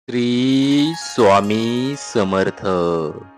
श्री स्वामी समर्थ.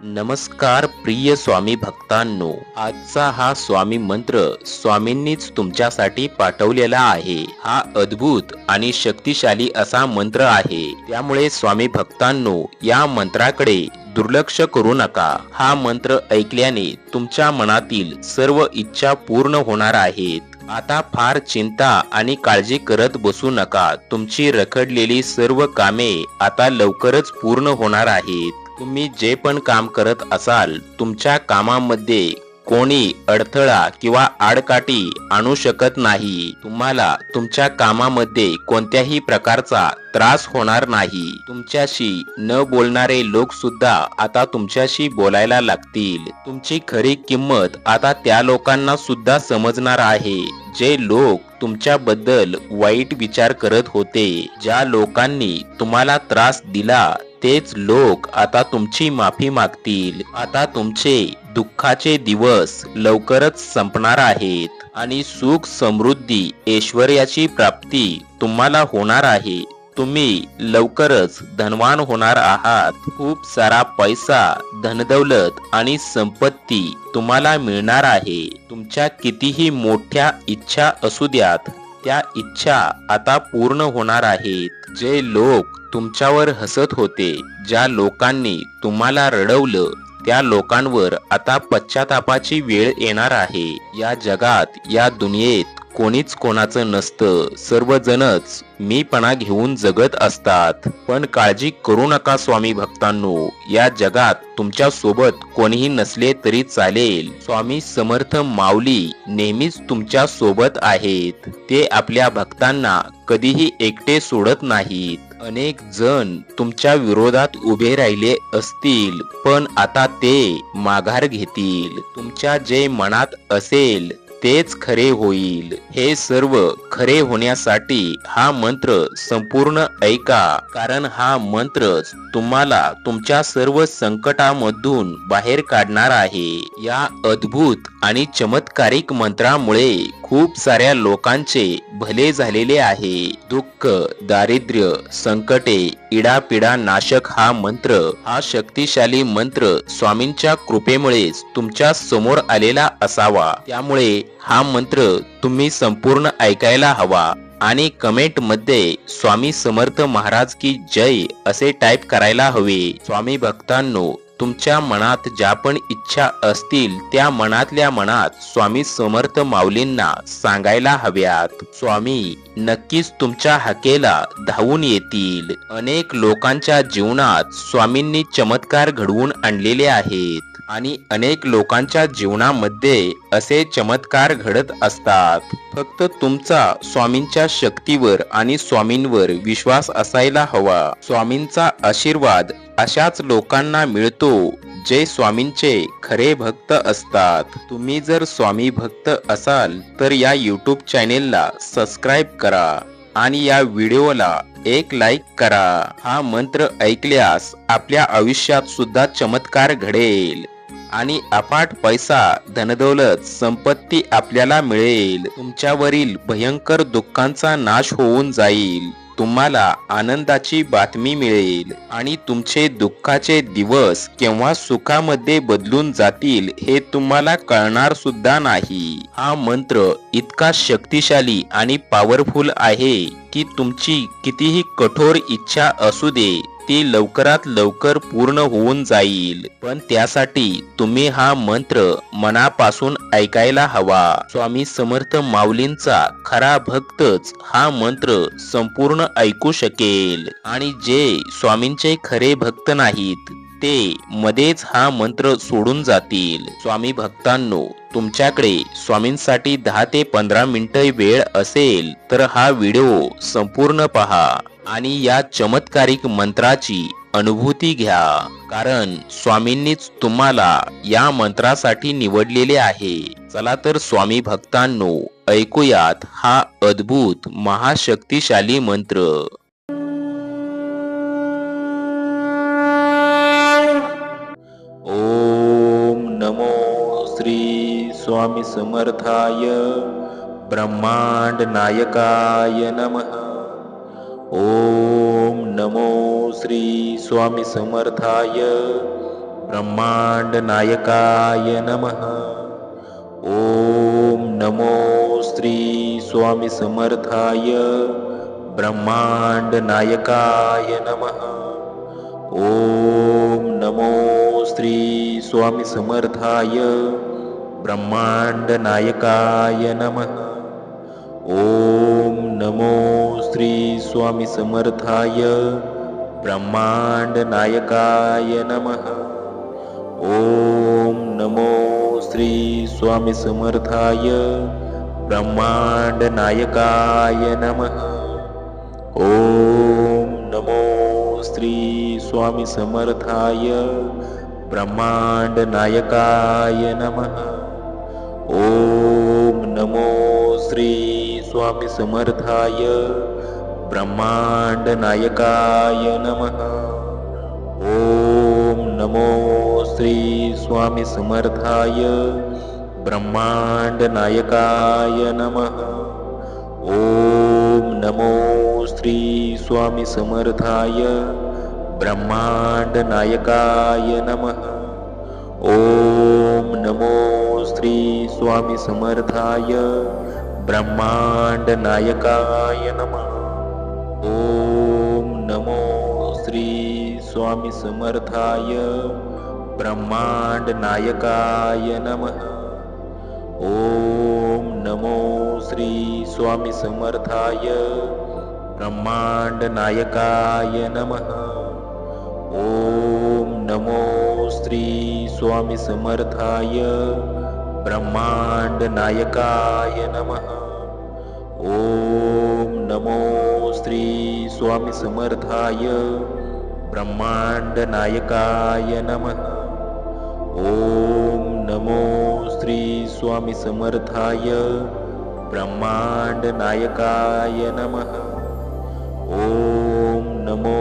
नमस्कार प्रिय स्वामी भक्तांनो, आजचा हा स्वामी मंत्र स्वामींनीच तुमच्यासाठी पाठवलेला आहे. हा अद्भुत आणि शक्तिशाली असा मंत्र आहे. त्यामुळे स्वामी भक्तांनो, या मंत्राकडे दुर्लक्ष करू नका. हा मंत्र ऐकल्याने तुमच्या मनातील सर्व इच्छा पूर्ण होणार आहेत. आता फार चिंता आणि काळजी करत बसू नका. तुमची रखडलेली सर्व कामे आता लवकरच पूर्ण होणार आहेत. तुम्ही जे पण काम करत असाल, तुमच्या कामामध्ये कोणी अडथळा किंवा आडकाठी आणू शकत नाही. तुम्हाला तुमच्या कामामध्ये कोणत्याही प्रकारचा त्रास होणार नाही. तुमच्याशी न बोलणारे लोक सुद्धा आता तुमच्याशी बोलायला लागतील. तुमची खरी किंमत आता त्या लोकांना सुद्धा समजणार आहे, जे लोक तुमच्याबद्दल वाईट विचार करत होते. ज्या लोकांनी तुम्हाला त्रास दिला, तेच लोक आता तुमची माफी मागतील. आता तुमचे दुःखाचे दिवस लवकरच संपणार आहेत आणि सुख, समृद्धी, ऐश्वर्याची प्राप्ती तुम्हाला होणार आहे. तुम्ही लवकरच धनवान होणार आहात. खूप सारा पैसा, धनदौलत आणि संपत्ती तुम्हाला मिळणार आहे. तुमच्या कितीही मोठ्या इच्छा असू द्यात, त्या इच्छा आता पूर्ण होणार आहेत. जे लोक तुमच्यावर हसत होते, ज्या लोकांनी तुम्हाला रडवलं, त्या लोकांवर आता पश्चातापाची वेळ येणार आहे. या जगात, या दुनियेत कोणीच कोणाचं नसतं. सर्वजणच मीपणा घेऊन जगत असतात. पण काळजी करू नका स्वामी भक्तांनो, या जगात तुमच्या सोबत कोणीही नसले तरी चालेल. स्वामी समर्थ माऊली नेहमीच तुमच्या सोबत आहेत. ते आपल्या भक्तांना कधीही एकटे सोडत नाहीत. अनेक जण तुमच्या विरोधात उभे राहिले असतील, पण आता ते माघार घेतील. तुमच्या जे मनात असेल तेच खरे होईल. हे सर्व खरे होण्यासाठी हा मंत्र संपूर्ण ऐका, कारण हा मंत्रच तुम्हाला तुमच्या सर्व संकटामधून बाहेर काढणार आहे. या अद्भुत आणि चमत्कारिक मंत्रामुळे खूप साऱ्या लोकांचे भले झालेले आहे. दुःख, दारिद्र्य, संकटे, इडापिडा नाशक हा मंत्र, हा शक्तिशाली मंत्र स्वामींच्या कृपेमुळेच तुमच्या समोर आलेला असावा. त्यामुळे हा मंत्र तुम्ही संपूर्ण ऐकायला हवा आणि कमेंट मध्ये स्वामी समर्थ महाराज की जय असे टाईप करायला हवे. स्वामी भक्तांनो, तुमच्या मनात ज्या पण इच्छा असतील, त्या मनातल्या मनात स्वामी समर्थ माऊलींना सांगायला हव्यात. स्वामी नक्कीच तुमच्या हाकेला धावून येतील. अनेक लोकांच्या जीवनात स्वामींनी चमत्कार घडवून आणलेले आहेत आणि अनेक लोकांच्या जीवनामध्ये असे चमत्कार घडत असतात. फक्त तुमचा स्वामींच्या शक्तीवर आणि स्वामींवर विश्वास असायला हवा. स्वामींचा आशीर्वाद अशाच लोकांना मिळतो जे स्वामींचे खरे भक्त असतात. तुम्ही जर स्वामी भक्त असाल तर या यूट्यूब चॅनेलला सबस्क्राईब करा आणि या व्हिडिओला एक लाईक करा. हा मंत्र ऐकल्यास आपल्या आयुष्यात सुद्धा चमत्कार घडेल आणि अफाट पैसा, धनदौलत, संपत्ती आपल्याला मिळेल. तुमच्यावरील भयंकर दुःखांचा नाश होऊन जाईल. तुम्हाला आनंदाची बातमी मिळेल आणि तुमचे दुःखाचे दिवस केव्हा सुखामध्ये बदलून जातील हे तुम्हाला कळणार सुद्धा नाही. हा मंत्र इतका शक्तिशाली आणि पॉवरफुल आहे की तुमची कितीही कठोर इच्छा असू दे, ती लवकरात लवकर पूर्ण होऊन जाईल. पण त्यासाठी तुम्ही हा मंत्र मनापासून ऐकायला हवा. स्वामी समर्थ माऊलींचा खरा भक्तच हा मंत्र संपूर्ण ऐकू शकेल आणि जे स्वामींचे खरे भक्त नाहीत, ते मध्येच हा मंत्र सोडून जातील. स्वामी भक्तांनो, तुमच्याकडे स्वामींसाठी 10 ते 15 मिनिटे वेळ असेल तर हा व्हिडिओ संपूर्ण पहा आणि या चमत्कारिक मंत्राची अनुभूती घ्या, कारण स्वामींनीच तुम्हाला या मंत्रासाठी निवडलेले आहे. चला तर स्वामी भक्तांनो, ऐकूयात हा अद्भुत महाशक्तिशाली मंत्र. ओम नमो श्री स्वामी समर्थाय ब्रह्मांड नायकाय नमः. ओम नमो श्री स्वामी समर्थाय ब्रह्मांड नायकाय नमः। ओम नमो श्री स्वामी समर्थाय ब्रह्मांड नायकाय नमः। ओम नमो श्री स्वामी समर्थाय ब्रह्मांड नायकाय नमः। ओम नमो श्री स्वामी समर्थाय ब्रह्मांड नायकाय नमः। ओम नमो श्री स्वामी समर्थाय ब्रह्मांड नायकाय नमः। ओम नमो श्री स्वामी समर्थाय ब्रह्मांड नायकाय नमः। ओम नमो श्री स्वामी समर्थाय ब्रह्मांड नायकाय नमः। ओम नमो श्री स्वामी समर्थाय ब्रह्मांड नायकाय नमः। ओम नमो श्री स्वामी समर्थाय ब्रह्मांड नायकाय नमः। ओम नमो श्री स्वामी समर्थाय ब्रह्मांड नायकाय नमः। ओम नमो श्री स्वामी समर्थाय ब्रह्मांड नायकाय नमः। ओम नमो श्री स्वामी समर्थाय ब्रह्मांड नायकाय नमः। ओम नमो श्री स्वामी समर्थाय ब्रह्मांड नायकाय नमः। ओम नमो श्री स्वामी समर्थाय ब्रह्मांड नायकाय नमः। ओम नमो श्री स्वामी समर्थाय ब्रह्मांड नायकाय नमः। ओम नमो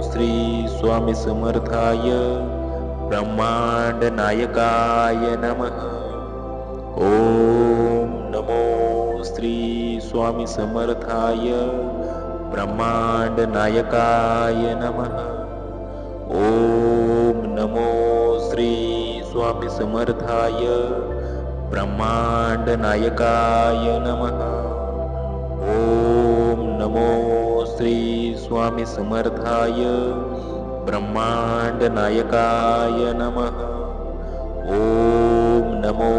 श्री स्वामी समर्थाय ब्रह्मांड नायकाय नमः। ओम नमो श्री स्वामी समर्थाय ब्रह्मांड नायकाय नमः। ओम नमो श्री स्वामी समर्थाय ब्रह्मांड नायकाय नमः। ओम नमो श्री स्वामी समर्थाय ब्रह्मांड नायकाय नमः। ओम नमो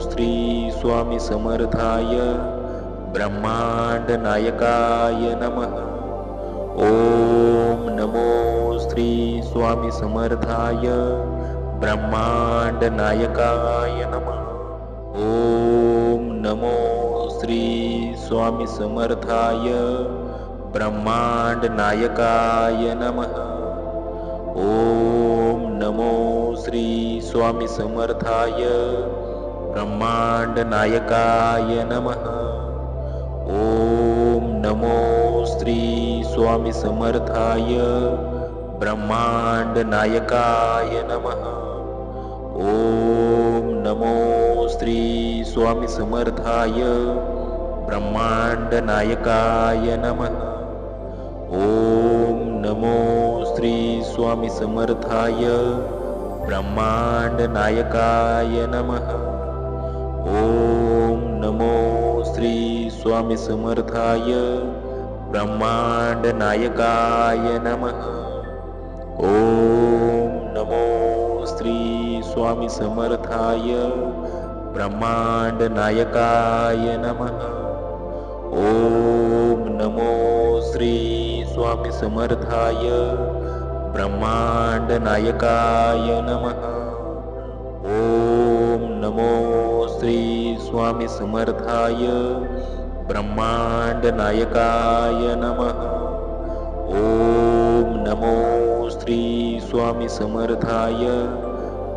श्री स्वामी समर्थाय ब्रह्मांड नायकाय नमः। ओम नमो श्री स्वामी समर्थाय ब्रह्मांड नायकाय नमः। ओम नमो श्री स्वामी समर्थाय ब्रह्मांड नायकाय नमः। ओम नमो श्री स्वामी समर्थाय ब्रह्मांड नायकाय नमः। ओम नमो श्री स्वामी समर्थाय ब्रह्मांड नायकाय नमः। ओम नमो श्री स्वामी समर्थाय ब्रह्मांड नायकाय नमः। ओम नमो श्री स्वामी समर्थाय ब्रह्मांड नायकाय नमः। ओम नमो श्री स्वामी समर्थाय ब्रह्मांड नायकाय नमः। ओम नमो श्री स्वामी समर्थाय ब्रह्मांड नायकाय नमः। ओम नमो श्री स्वामी समर्थाय ब्रह्मांड नायकाय नमः। ओम नमो श्री स्वामी समर्थाय ब्रह्मांड नायकाय नमः। ओम नमो श्री स्वामी समर्थाय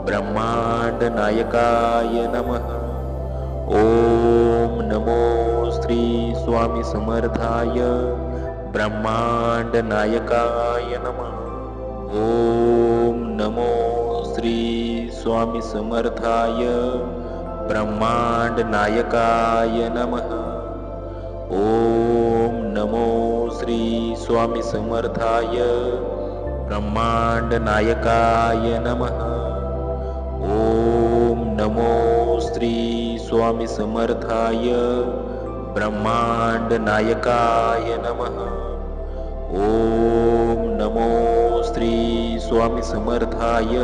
ब्रह्मांड नायकाय नमः। ओम नमो श्री स्वामी समर्थाय ब्रह्मांड नायकाय नमः। ओम नमो श्री स्वामी समर्थाय ब्रह्मांड नायकाय नमः। ओम नमो श्री स्वामी समर्थाय ब्रह्मांड नायकाय नमः. ओम नमो श्री स्वामी समर्थाय ब्रह्मांड नायकाय नमः. ओम नमो श्री स्वामी समर्थाय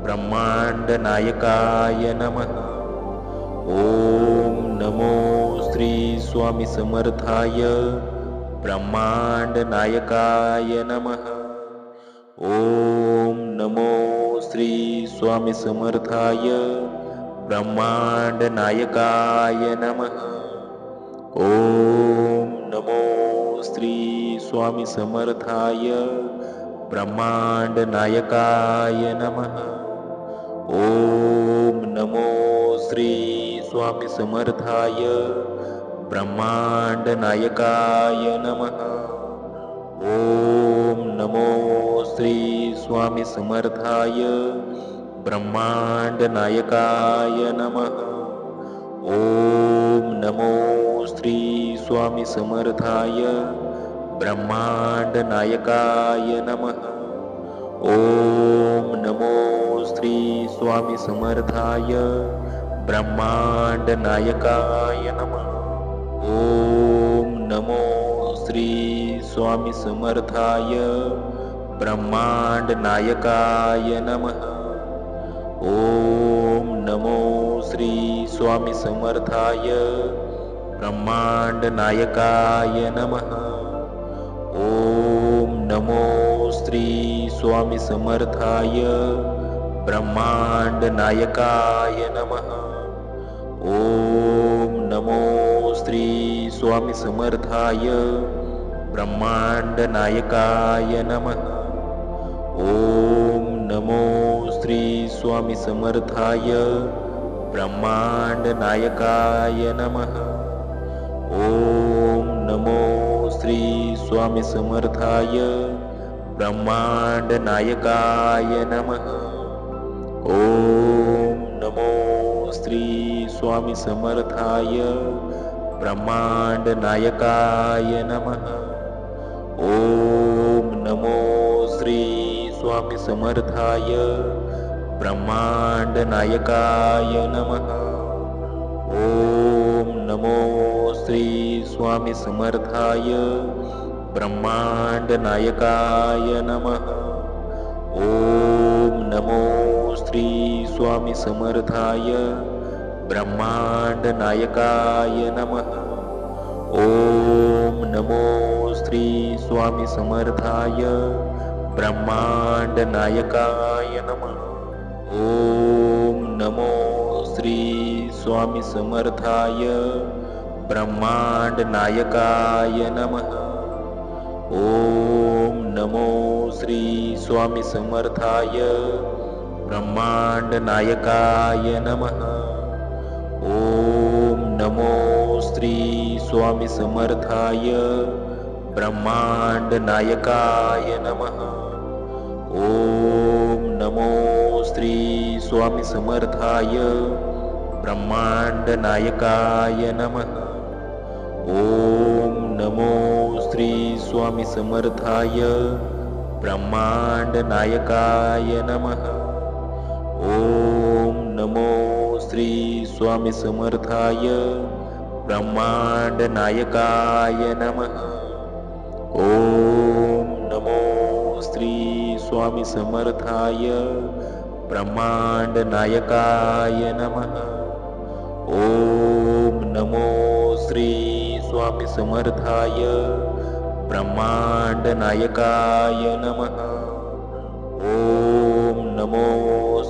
ब्रह्मांड नायकाय नमः. ओम नमो श्री स्वामी समर्थाय ब्रह्मांड नायकाय नमः. ओम नमो श्री स्वामी समर्थाय ब्रह्मांड नायकाय नमः. ओम नमो श्री स्वामी समर्थाय ब्रह्मांड नायकाय नमः. ओम नमो श्री स्वामी समर्थाय ब्रह्मांड नायकाय नमः. ओम नमो श्री स्वामी समर्थाय ब्रह्मांड नायकाय नमः. ओम नमो श्री स्वामी समर्थाय ब्रह्मांड नायकाय नमः. ओम नमो श्री स्वामी समर्थाय ब्रह्मांड नायकाय नमः. ओम नमो श्री स्वामी समर्थाय ब्रह्मांड नायकाय नमः. ओम नमो श्री स्वामी समर्थाय ब्रह्मांड नायकाय नमः. ओम नमो श्री स्वामी समर्थाय ब्रह्मांड नायकाय नमः. ओम नमो श्री स्वामी समर्थाय ब्रह्मांड नायकाय नमः. ओम नमो श्री स्वामी समर्थाय ब्रह्मांड नायकाय नमः. ओम नमो श्री स्वामी समर्थाय ब्रह्मांड नायकाय नमः. ओम नमो श्री स्वामी समर्थाय ब्रह्मांड नायकाय नमः. ओम नमो श्री स्वामी समर्थाय ब्रह्मांड नायकाय नमः. ओम नमो श्री स्वामी समर्थाय ब्रह्मांड नायकाय नमः. ओम नमो श्री स्वामी समर्थाय ब्रह्मांड नायकाय नमः. ओम नमो श्री स्वामी समर्थाय ब्रह्मांड नायकाय नमः. ओम नमो श्री स्वामी समर्थाय ब्रह्मांड नायकाय नमः. ओम नमो श्री स्वामी समर्थाय ब्रह्मांड नायकाय नमः. ओम नमो श्री स्वामी समर्थाय ब्रह्मांड नायकाय नमः. ओम नमो श्री स्वामी समर्थाय ब्रह्मांड नायकाय नमः. ओम नमो श्री स्वामी समर्थाय ब्रह्मांड नायकाय नमः. ओम नमो श्री स्वामी समर्थाय ब्रह्मांड नायकाय नमः. ओम नमो श्री स्वामी समर्थाय ब्रह्मांड नायकाय नमः. ओम नमो श्री स्वामी समर्थाय ब्रह्मांड नायकाय नमः. ओम नमो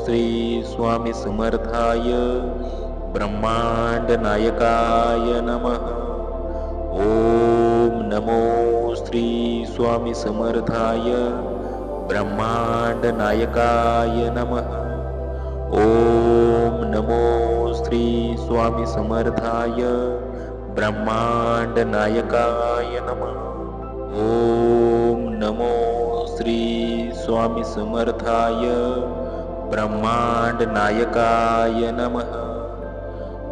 श्री स्वामी समर्थाय ब्रह्मांड नायकाय नमः. ओम नमो श्री स्वामी समर्थाय ब्रह्मांड नायकाय नमः. ओम नमो श्री स्वामी समर्थाय ब्रह्मांड नायकाय नमः. ओम नमो श्री स्वामी समर्थाय ब्रह्मांड नायकाय नमः.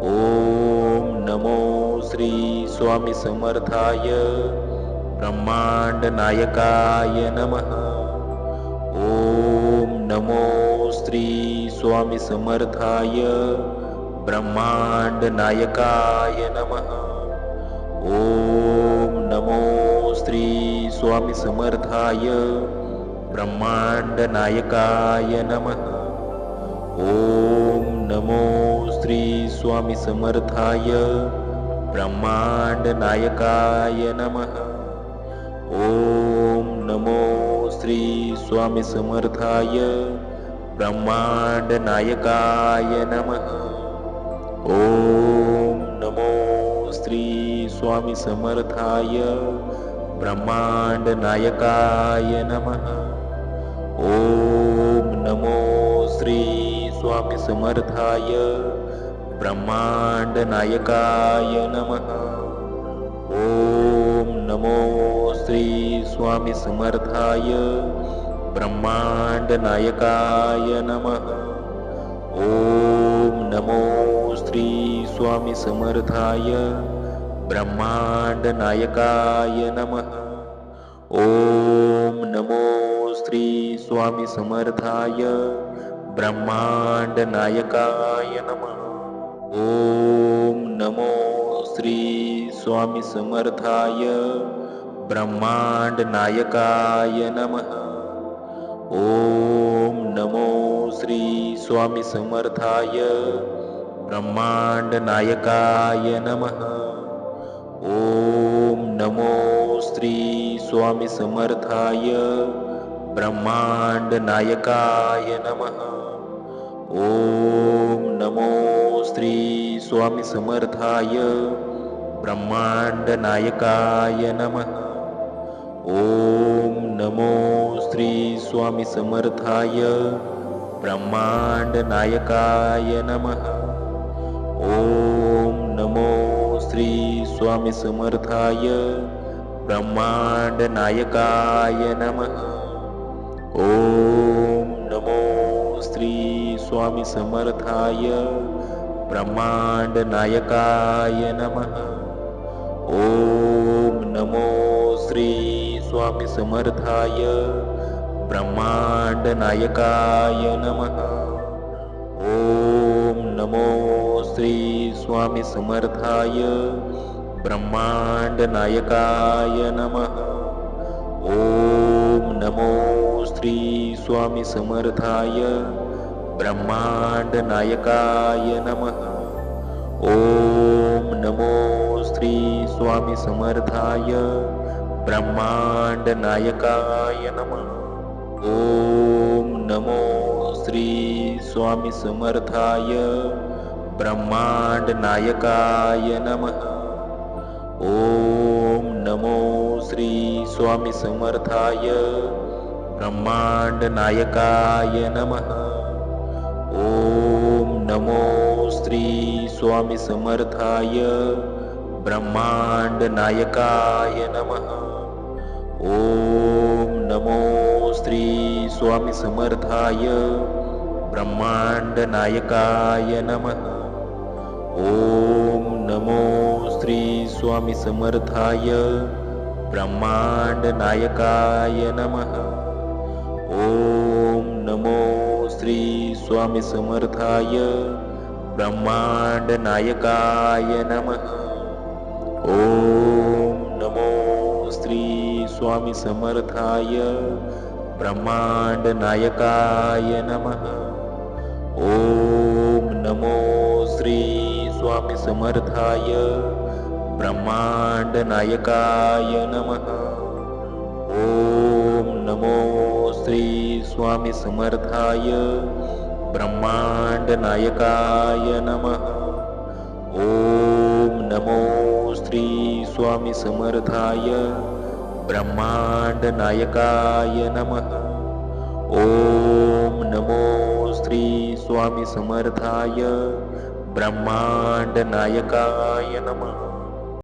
ओम नमो श्री स्वामी समर्थाय ब्रह्मांड नायकाय नमः. श्री स्वामी समर्थाय ब्रह्मांड नायकाय नमः। ओम नमो श्री स्वामी समर्थाय ब्रह्मांड नायकाय नमः। ओम नमो श्री स्वामी समर्थाय ब्रह्मांड नायकाय नमः। ओम नमो श्री स्वामी समर्थाय ब्रह्मांड नायकाय नमः। ओम नमो श्री स्वामी समर्थाय ब्रह्मांड नायकाय नमः। ओम नमो श्री स्वामी समर्थाय ब्रह्मांड नायकाय नमः। ओम नमो श्री स्वामी समर्थाय ब्रह्मांड नायकाय नमः। ओम नमो श्री स्वामी समर्थाय ब्रह्मांड नायकाय नमः। ओम नमो श्री स्वामी समर्थाय ब्रह्मांड नायकाय नमः। ओम नमो श्री स्वामी समर्थाय ब्रह्मांड नायकाय नमः। ओम नमो श्री स्वामी समर्थाय ब्रह्मांड नायकाय नमः। ओम नमो श्री स्वामी समर्थाय ब्रह्मांड नायकाय नमः। ओम नमो श्री स्वामी समर्थाय ब्रह्मांड नायकाय नमः। ओम नमो श्री स्वामी समर्थाय ब्रह्मांड नायकाय नमः। ओम नमो श्री स्वामी समर्थाय ब्रह्मांड नायकाय नमः। ओम नमो श्री स्वामी समर्थाय ब्रह्मांड नायकाय नमः। ओम नमो श्री स्वामी समर्थाय ब्रह्मांड नायकाय नमः। ओम नमो श्री स्वामी समर्थाय ब्रह्मांड नायकाय नमः। ओम नमो श्री स्वामी समर्थाय ब्रह्मांड नायकाय नमः। ओम नमो श्री स्वामी समर्थाय ब्रह्मांड नायकाय नमः। ओम नमो श्री स्वामी समर्थाय ब्रह्मांड नायकाय नमः। ओम नमो श्री स्वामी समर्थाय ब्रह्मांड नायकाय नमः। ओम नमो श्री स्वामी समर्थाय ब्रह्मांड नायकाय नमः। ओम नमो श्री स्वामी समर्थाय ब्रह्मांड नायकाय नमः। ओम नमो श्री स्वामी समर्थाय ब्रह्मांड नायकाय नमः। ओम नमो श्री स्वामी समर्थाय ब्रह्मांड नायकाय नमः। ओम नमो श्री स्वामी समर्थाय ब्रह्मांड नायकाय नमः। ओम नमो श्री स्वामी समर्थाय ब्रह्मांड नायकाय नमः। ओम नमो श्री स्वामी समर्थाय ब्रह्मांड नायकाय नमः। ओम नमो श्री स्वामी समर्थाय ब्रह्मांड नायकाय नमः। ओम नमो श्री स्वामी समर्थाय ब्रह्मांड नायकाय नमः।